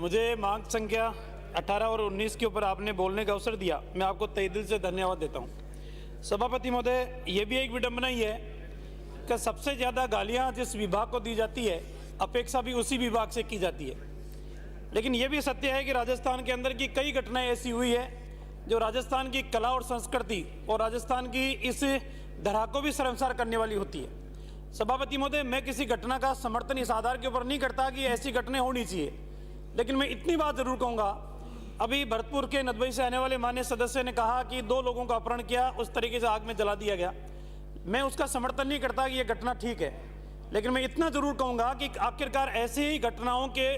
मुझे मांग संख्या 18 और 19 के ऊपर आपने बोलने का अवसर दिया, मैं आपको तहे दिल से धन्यवाद देता हूं। सभापति महोदय, ये भी एक विडंबना ही है कि सबसे ज़्यादा गालियां जिस विभाग को दी जाती है, अपेक्षा भी उसी विभाग से की जाती है। लेकिन ये भी सत्य है कि राजस्थान के अंदर की कई घटनाएं ऐसी हुई है जो राजस्थान की कला और संस्कृति और राजस्थान की इस धरा को भी शर्मसार करने वाली होती है। सभापति महोदय, मैं किसी घटना का समर्थन इस आधार के ऊपर नहीं करता कि ऐसी घटनाएं होनी चाहिए, लेकिन मैं इतनी बात जरूर कहूँगा। अभी भरतपुर के नदबई से आने वाले माननीय सदस्य ने कहा कि 2 लोगों का अपहरण किया, उस तरीके से आग में जला दिया गया। मैं उसका समर्थन नहीं करता कि यह घटना ठीक है, लेकिन मैं इतना जरूर कहूँगा कि आखिरकार ऐसी ही घटनाओं के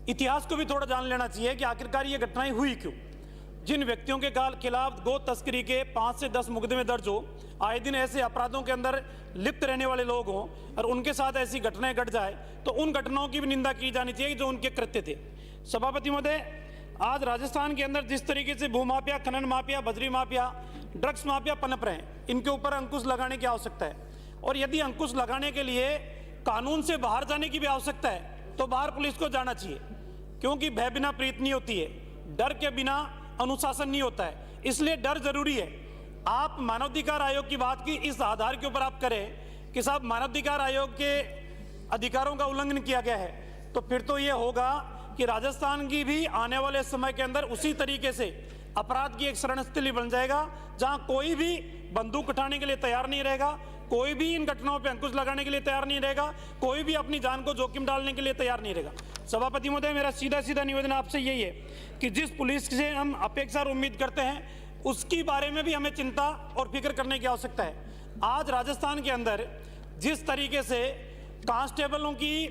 इतिहास को भी थोड़ा जान लेना चाहिए कि आखिरकार ये घटनाएं हुई क्यों। जिन व्यक्तियों के खिलाफ गो तस्करी के 5 से 10 मुकदमे दर्ज हो, आए दिन ऐसे अपराधों के अंदर लिप्त रहने वाले लोग हों और उनके साथ ऐसी घटनाएं घट जाए, तो उन घटनाओं की भी निंदा की जानी चाहिए जो उनके कृत्य थे। सभापति महोदय, आज राजस्थान के अंदर जिस तरीके से भूमाफिया, खनन माफिया, बजरी माफिया, ड्रग्स माफिया पनप रहे हैं, इनके ऊपर अंकुश लगाने की आवश्यकता है। और यदि अंकुश लगाने के लिए कानून से बाहर जाने की भी आवश्यकता है तो बाहर पुलिस को जाना चाहिए, क्योंकि भय बिना प्रीत नहीं होती है, डर के बिना अनुशासन नहीं होता है। इसलिए डर जरूरी है। आप मानवाधिकार आयोग की बात की इस आधार के ऊपर आप करें कि साहब मानवाधिकार आयोग के अधिकारों का उल्लंघन किया गया है, तो फिर तो ये होगा कि राजस्थान की भी आने वाले समय के अंदर उसी तरीके से अपराध की एक शरणस्थली बन जाएगा, जहां कोई भी बंदूक उठाने के लिए तैयार नहीं रहेगा, कोई भी इन घटनाओं पर अंकुश लगाने के लिए तैयार नहीं रहेगा, कोई भी अपनी जान को जोखिम डालने के लिए तैयार नहीं रहेगा। सभापति महोदय, मेरा सीधा निवेदन आपसे यही है कि जिस पुलिस से हम अपेक्षा और उम्मीद करते हैं, उसकी बारे में भी हमें चिंता और फिक्र करने की आवश्यकता है। आज राजस्थान के अंदर जिस तरीके से कांस्टेबलों की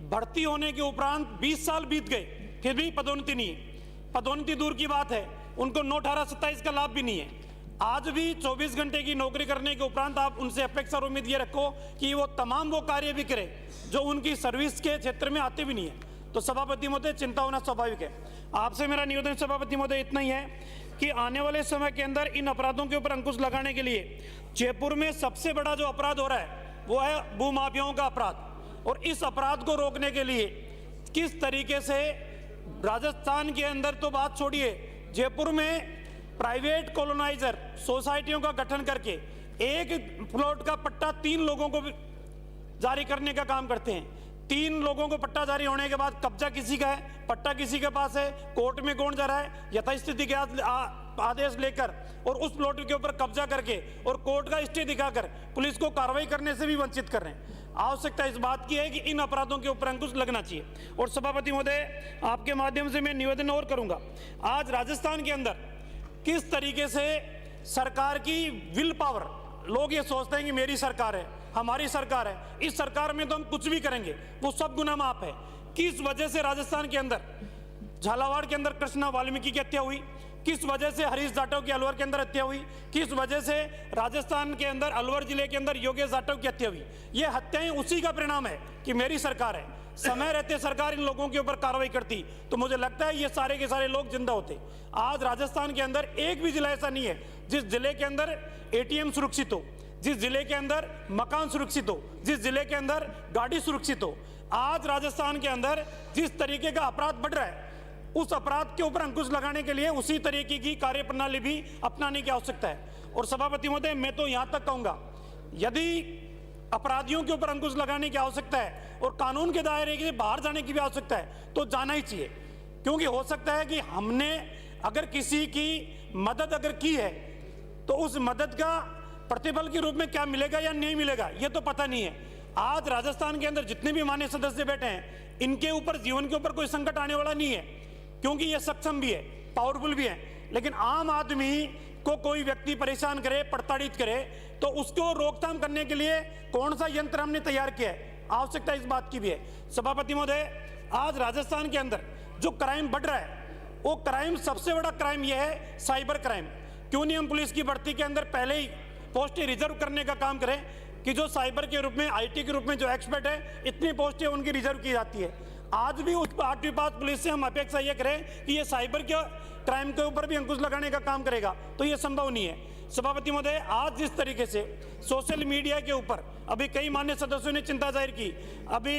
भर्ती होने के उपरांत 20 साल बीत गए, फिर भी पदोन्नति नहीं है। पदोन्नति दूर की बात है, उनको 9, 18, 27 का लाभ भी नहीं है। आज भी 24 घंटे की नौकरी करने के उपरांत आप उनसे अपेक्षा और उम्मीद ये रखो कि वो तमाम वो कार्य भी करें जो उनकी सर्विस के क्षेत्र में आते भी नहीं है, तो सभापति महोदय चिंता होना स्वाभाविक है। आपसे मेरा निवेदन सभापति महोदय इतना ही है कि आने वाले समय के अंदर इन अपराधों के ऊपर अंकुश लगाने के लिए जयपुर में सबसे बड़ा जो अपराध हो रहा है वो है भूमाफियाओं का अपराध, और इस अपराध को रोकने के लिए किस तरीके से राजस्थान के अंदर तो बात छोड़िए, जयपुर में प्राइवेट कॉलोनाइजर सोसाइटियों का गठन करके एक प्लॉट का पट्टा 3 लोगों को जारी करने का काम करते हैं। 3 लोगों को पट्टा जारी होने के बाद कब्जा किसी का है, पट्टा किसी के पास है, कोर्ट में कौन जा रहा है, यथास्थिति के आदेश लेकर और उस प्लॉट के ऊपर कब्जा करके और कोर्ट का स्टे दिखाकर पुलिस को कार्रवाई करने से भी वंचित कर रहे हैं। आवश्यकता इस बात की है कि इन अपराधों के ऊपर अंकुश लगना चाहिए। और सभापति महोदय, आपके माध्यम से मैं निवेदन और करूंगा, आज राजस्थान के अंदर किस तरीके से सरकार की विल पावर, लोग ये सोचते हैं कि मेरी सरकार है, हमारी सरकार है, इस सरकार में तो हम कुछ भी करेंगे, वो सब गुना माफ है। किस वजह से राजस्थान के अंदर झालावाड़ के अंदर कृष्णा वाल्मीकि की हत्या हुई, किस वजह से हरीश जाटव की अलवर के अंदर हत्या हुई, किस वजह से राजस्थान के अंदर अलवर जिले के अंदर योगेश जाटव की हत्या हुई। ये हत्याएं उसी का परिणाम है कि मेरी सरकार है। समय रहते सरकार इन लोगों के ऊपर कार्रवाई करती तो मुझे लगता है ये सारे के सारे लोग जिंदा होते। आज राजस्थान के अंदर एक भी जिला ऐसा नहीं है जिस जिले के अंदर ATM सुरक्षित हो, जिस जिले के अंदर मकान सुरक्षित हो, जिस जिले के अंदर गाड़ी सुरक्षित हो। आज राजस्थान के अंदर जिस तरीके का अपराध बढ़ रहा है, उस अपराध के ऊपर अंकुश लगाने के लिए उसी तरीके की कार्यप्रणाली भी अपनाने की आवश्यकता है। और सभापति महोदय, मैं तो यहां तक कहूंगा, यदि अपराधियों के ऊपर अंकुश लगाने की आवश्यकता है और कानून के दायरे के बाहर जाने की भी आवश्यकता है तो जाना ही चाहिए, क्योंकि हो सकता है कि हमने अगर किसी की मदद अगर की है तो उस मदद का प्रतिफल के रूप में क्या मिलेगा या नहीं मिलेगा ये तो पता नहीं है। आज राजस्थान के अंदर जितने भी माननीय सदस्य बैठे हैं, इनके ऊपर जीवन के ऊपर कोई संकट आने वाला नहीं है, क्योंकि ये सक्षम भी है, पावरफुल भी है। लेकिन आम आदमी को कोई व्यक्ति परेशान करे, प्रताड़ित करे, तो उसको रोकथाम करने के लिए कौन सा यंत्र हमने तैयार किया है, आवश्यकता इस बात की भी है। सभापति महोदय, आज राजस्थान के अंदर जो क्राइम बढ़ रहा है, वो क्राइम सबसे बड़ा क्राइम यह है साइबर क्राइम। क्यों नहीं हम पुलिस की भर्ती के अंदर पहले ही पोस्टें रिजर्व करने का काम करें कि जो साइबर के रूप में, IT के रूप में जो एक्सपर्ट है, इतनी पोस्टें उनकी रिजर्व की जाती है। आज भी उस 8वीं पास पुलिस से हम अपेक्षा ये करें कि ये साइबर के क्राइम के ऊपर भी अंकुश लगाने का काम करेगा, तो ये संभव नहीं है। सभापति महोदय, आज जिस तरीके से सोशल मीडिया के ऊपर अभी कई मान्य सदस्यों ने चिंता जाहिर की, अभी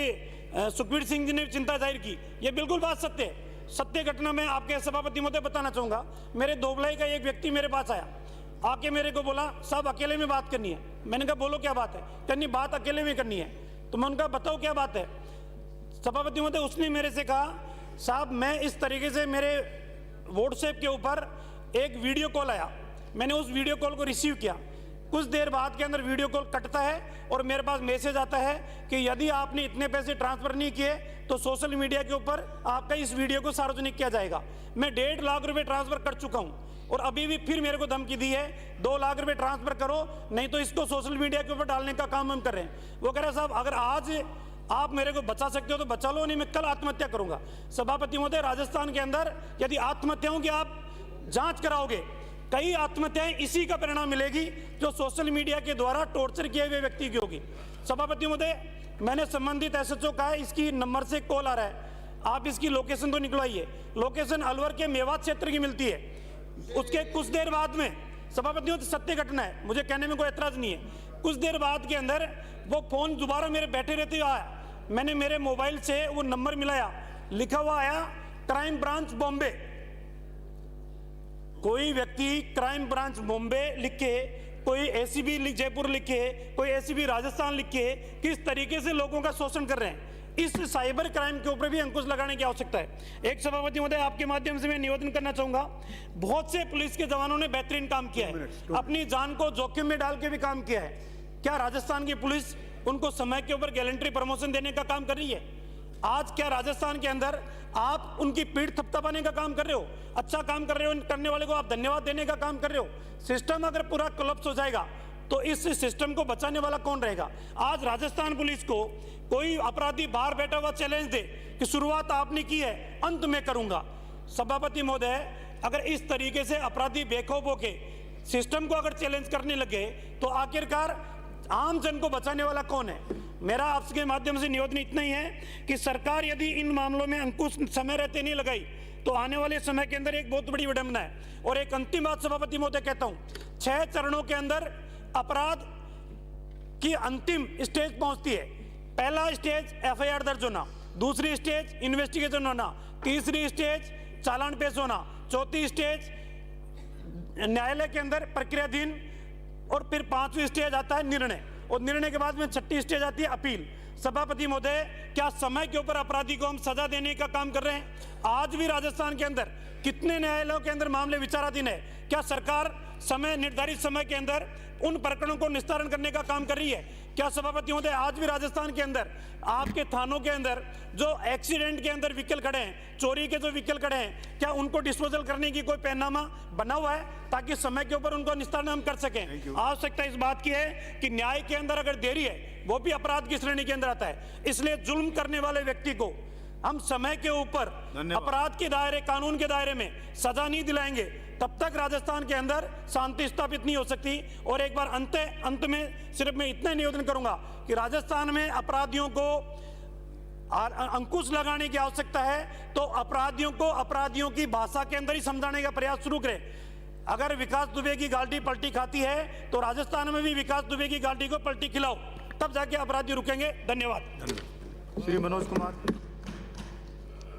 सुखबीर सिंह जी ने चिंता जाहिर की, ये बिल्कुल बात सत्य है। सत्य घटना मैं आपके सभापति महोदय बताना चाहूँगा। मेरे दोगलाई का एक व्यक्ति मेरे पास आया, आके मेरे को बोला साहब अकेले में बात करनी है। मैंने कहा बोलो क्या बात है। करनी बात अकेले में करनी है। तो मैं उनका बताओ क्या बात है। सभापति महोदय उसने मेरे से कहा साहब मैं इस तरीके से मेरे व्हाट्सएप के ऊपर एक वीडियो कॉल आया, मैंने उस वीडियो कॉल को रिसीव किया। कुछ देर बाद के अंदर वीडियो कॉल कटता है और मेरे पास मैसेज आता है कि यदि आपने इतने पैसे ट्रांसफर नहीं किए तो सोशल मीडिया के ऊपर आपका इस वीडियो को सार्वजनिक किया जाएगा। मैं 1.5 लाख रुपए ट्रांसफर कर चुका हूं और अभी भी फिर मेरे को धमकी दी है 2 लाख रुपए ट्रांसफर करो नहीं तो इसको सोशल मीडिया के ऊपर डालने का काम हम कर रहे हैं। वो कह रहे साहब अगर आज आप मेरे को बचा सकते हो तो बचा लो, नहीं मैं कल आत्महत्या करूंगा। सभापति महोदय राजस्थान के अंदर यदि आत्महत्याओं की आप जांच कराओगे, कई आत्महत्याएं इसी का परिणाम मिलेगी जो सोशल मीडिया के द्वारा टॉर्चर किए हुए व्यक्ति की होगी। सभापति महोदय मैंने संबंधित एसएचओ का है, इसकी नंबर से कॉल आ रहा है, आप इसकी लोकेशन तो निकलवाइए। लोकेशन अलवर के मेवात क्षेत्र की मिलती है। उसके कुछ देर बाद में सभापति महोदय सत्य घटना है, मुझे कहने में कोई एतराज नहीं है। कुछ देर बाद के अंदर वो फोन दोबारा मेरे बैठे रहते हुए आया, मैंने मेरे मोबाइल से वो नंबर मिलाया, लिखा हुआ आया क्राइम ब्रांच बॉम्बे। कोई व्यक्ति क्राइम ब्रांच बॉम्बे लिख के, कोई एसीबी जयपुर लिखे, कोई एसीबी राजस्थान लिखे, किस तरीके से लोगों का शोषण कर रहे हैं। इस साइबर क्राइम के ऊपर भी अंकुश लगाने की आवश्यकता है। एक सभापति महोदय आपके माध्यम से मैं निवेदन करना चाहूंगा, बहुत से पुलिस के जवानों ने बेहतरीन काम किया है, अपनी जान को जोखिम में डाल के भी काम किया है। क्या राजस्थान की पुलिस उनको समय के ऊपर गैलेंट्री प्रमोशन देने का काम कर रही है? आज क्या राजस्थान के अंदर आप उनकी पीठ थपथपाने का काम कर रहे हो? अच्छा काम कर रहे हो, करने वाले को आप धन्यवाद देने का काम कर रहे हो। सिस्टम अगर पूरा कोलैप्स हो जाएगा तो इस सिस्टम को बचाने वाला कौन रहेगा? आज राजस्थान पुलिस को कोई अपराधी बाहर बैठा हुआ चैलेंज दे कि शुरुआत आपने की है, अंत में करूंगा। सभापति महोदय अगर इस तरीके से अपराधी बेखौफ होके सिस्टम को अगर चैलेंज करने लगे तो आखिरकार आम जन को बचाने वाला कौन है? मेरा आपके माध्यम से निवेदन इतना ही है कि सरकार यदि इन मामलों में अंकुश समय रहते नहीं लगाई तो आने वाले समय के अंदर एक बहुत बड़ी विडंबना है। और एक अंतिम बात सभापति महोदय कहता हूं, 6 चरणों के अंदर अपराध की अंतिम स्टेज पहुंचती है। पहला स्टेज एफआईआर दर्ज होना, दूसरी स्टेज इन्वेस्टिगेशन होना, तीसरी स्टेज चालान पेश होना, चौथी स्टेज न्यायालय के अंदर प्रक्रियाधीन, और फिर 5वीं स्टेज आता है निर्णय, और निर्णय के बाद में 6ठी स्टेज आती है अपील। सभापति महोदय क्या समय के ऊपर अपराधी को हम सजा देने का काम कर रहे हैं? आज भी राजस्थान के अंदर कितने न्यायालयों के अंदर मामले विचाराधीन है? क्या सरकार समय निर्धारित समय के अंदर उन प्रकरणों को निस्तारण करने का काम कर रही है? क्या सभापति महोदय आज भी राजस्थान के अंदर आपके थानों के अंदर जो एक्सीडेंट के अंदर व्हीकल खड़े हैं, चोरी के जो व्हीकल खड़े हैं, क्या उनको डिस्पोजल करने की कोई पैनामा बना हुआ है ताकि समय के ऊपर उनको निस्तारण हम कर सकें? आवश्यकता इस बात की है कि न्याय के अंदर अगर देरी है वो भी अपराध की श्रेणी के अंदर आता है। इसलिए जुल्म करने वाले व्यक्ति को हम समय के ऊपर अपराध के दायरे, कानून के दायरे में सजा नहीं दिलाएंगे तब तक राजस्थान के अंदर शांति स्थापित नहीं हो सकती। और एक बार अंत में सिर्फ मैं इतना निवेदन करूंगा कि राजस्थान में अपराधियों को अंकुश लगाने की आवश्यकता है तो अपराधियों को अपराधियों की भाषा के अंदर ही समझाने का प्रयास शुरू करें। अगर विकास दुबे की गाड़ी पलटी खाती है तो राजस्थान में भी विकास दुबे की गाड़ी को पलटी खिलाओ, तब जाके अपराधी रुकेंगे। धन्यवाद। श्री मनोज कुमार।